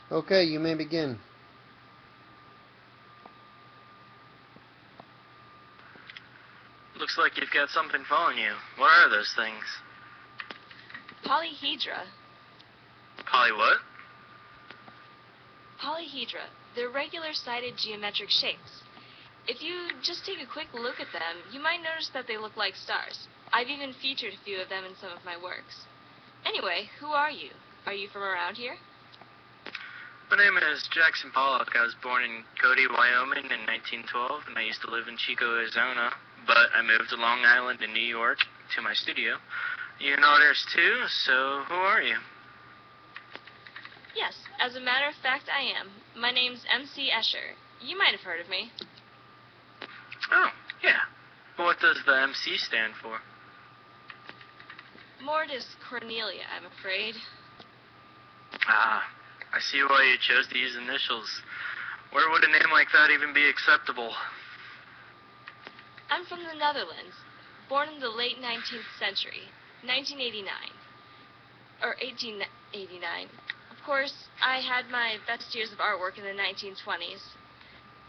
Okay, you may begin. Looks like you've got something following you. What are those things? Polyhedra. Poly what? Polyhedra. They're regular-sided geometric shapes. If you just take a quick look at them, you might notice that they look like stars. I've even featured a few of them in some of my works. Anyway, who are you? Are you from around here? My name is Jackson Pollock. I was born in Cody, Wyoming in 1912, and I used to live in Chico, Arizona, but I moved to Long Island in New York to my studio. You're an artist too, so who are you? Yes, as a matter of fact, I am. My name's MC Escher. You might have heard of me. Oh, yeah. What does the MC stand for? Mortis Cornelia, I'm afraid. Ah, I see why you chose to use initials. Where would a name like that even be acceptable? I'm from the Netherlands, born in the late 19th century, 1989. Or 1889. Of course, I had my best years of artwork in the 1920s.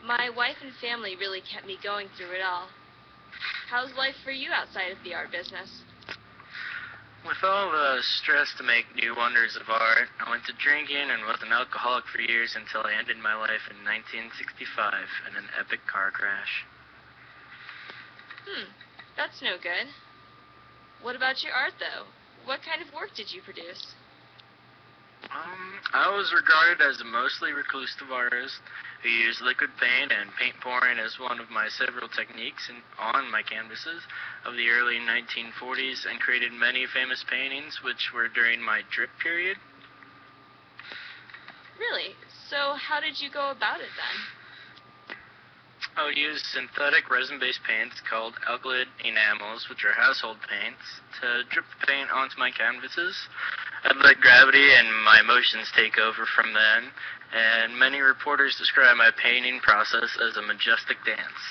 My wife and family really kept me going through it all. How's life for you outside of the art business? With all the stress to make new wonders of art, I went to drinking and was an alcoholic for years until I ended my life in 1965 in an epic car crash. That's no good. What about your art, though? What kind of work did you produce? I was regarded as a mostly reclusive artist who used liquid paint and paint pouring as one of my several techniques on my canvases of the early 1940s and created many famous paintings which were during my drip period. Really? So how did you go about it, then? I would use synthetic resin-based paints called alkyd enamels, which are household paints, to drip the paint onto my canvases. I'd let gravity and my emotions take over from then, and many reporters describe my painting process as a majestic dance.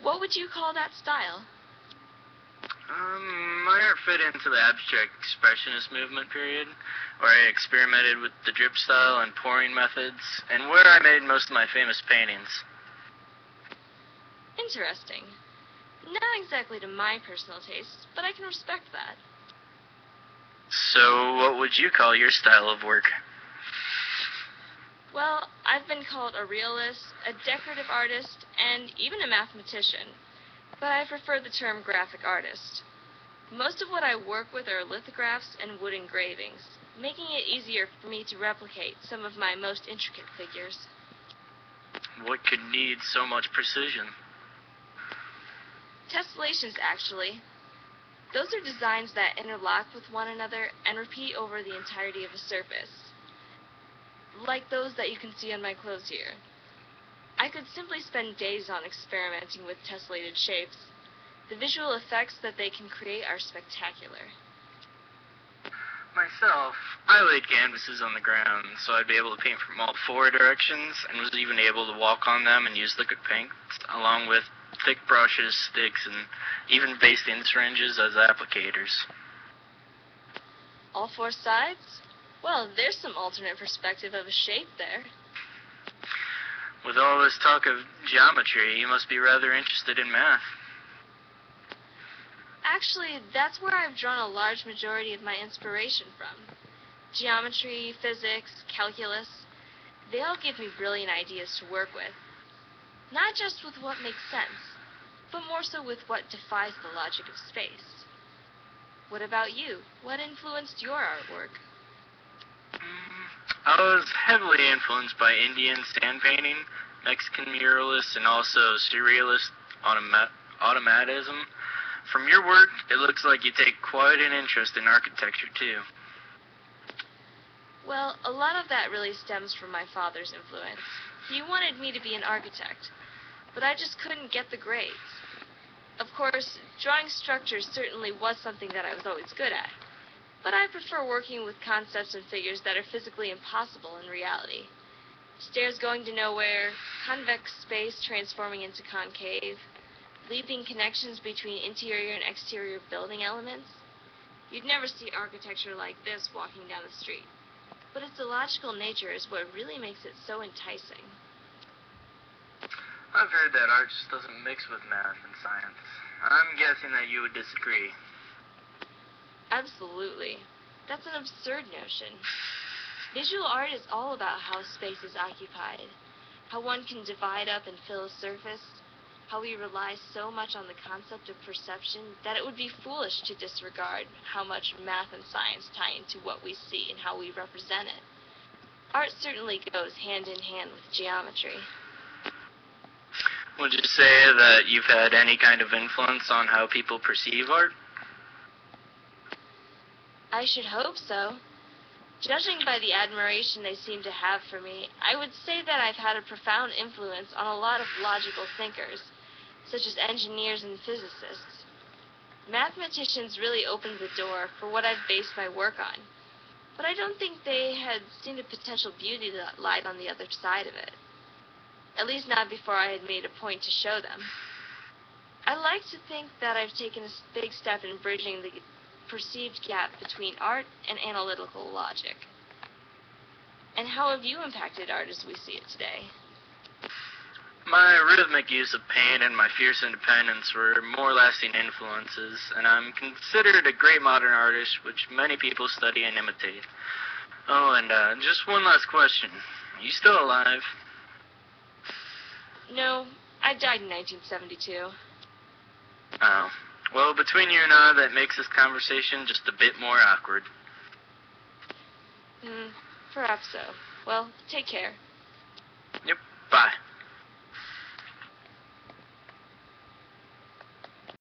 What would you call that style? My art fit into the abstract expressionist movement period, where I experimented with the drip style and pouring methods, and where I made most of my famous paintings. Interesting. Not exactly to my personal taste, but I can respect that. So, what would you call your style of work? Well, I've been called a realist, a decorative artist, and even a mathematician, but I prefer the term graphic artist. Most of what I work with are lithographs and wood engravings, making it easier for me to replicate some of my most intricate figures. What could need so much precision? Tessellations, actually. Those are designs that interlock with one another and repeat over the entirety of a surface, like those that you can see on my clothes here. I could simply spend days on experimenting with tessellated shapes. The visual effects that they can create are spectacular. Myself, I laid canvases on the ground, so I'd be able to paint from all four directions, and was even able to walk on them and use liquid paints, along with thick brushes, sticks, and even basting syringes as applicators. All four sides? Well, there's some alternate perspective of a shape there. With all this talk of geometry, you must be rather interested in math. Actually, that's where I've drawn a large majority of my inspiration from. Geometry, physics, calculus, they all give me brilliant ideas to work with. Not just with what makes sense, but more so with what defies the logic of space. What about you? What influenced your artwork? I was heavily influenced by Indian sand painting, Mexican muralists, and also surrealist automatism. From your work, it looks like you take quite an interest in architecture, too. Well, a lot of that really stems from my father's influence. He wanted me to be an architect, but I just couldn't get the grades. Of course, drawing structures certainly was something that I was always good at, but I prefer working with concepts and figures that are physically impossible in reality. Stairs going to nowhere, convex space transforming into concave, leaping connections between interior and exterior building elements. You'd never see architecture like this walking down the street. but its illogical nature is what really makes it so enticing. I've heard that art just doesn't mix with math and science. I'm guessing that you would disagree. Absolutely. That's an absurd notion. Visual art is all about how space is occupied, how one can divide up and fill a surface, how we rely so much on the concept of perception that it would be foolish to disregard how much math and science tie into what we see and how we represent it. Art certainly goes hand in hand with geometry. Would you say that you've had any kind of influence on how people perceive art? I should hope so. Judging by the admiration they seem to have for me, I would say that I've had a profound influence on a lot of logical thinkers, such as engineers and physicists. Mathematicians really opened the door for what I've based my work on, but I don't think they had seen the potential beauty that lied on the other side of it. At least not before I had made a point to show them. I like to think that I've taken a big step in bridging the perceived gap between art and analytical logic. And how have you impacted art as we see it today? My rhythmic use of paint and my fierce independence were more lasting influences, and I'm considered a great modern artist, which many people study and imitate. Oh, and just one last question. Are you still alive? No, I died in 1972. Oh. Well, between you and I, that makes this conversation just a bit more awkward. Perhaps so. Well, take care. Yep. Bye.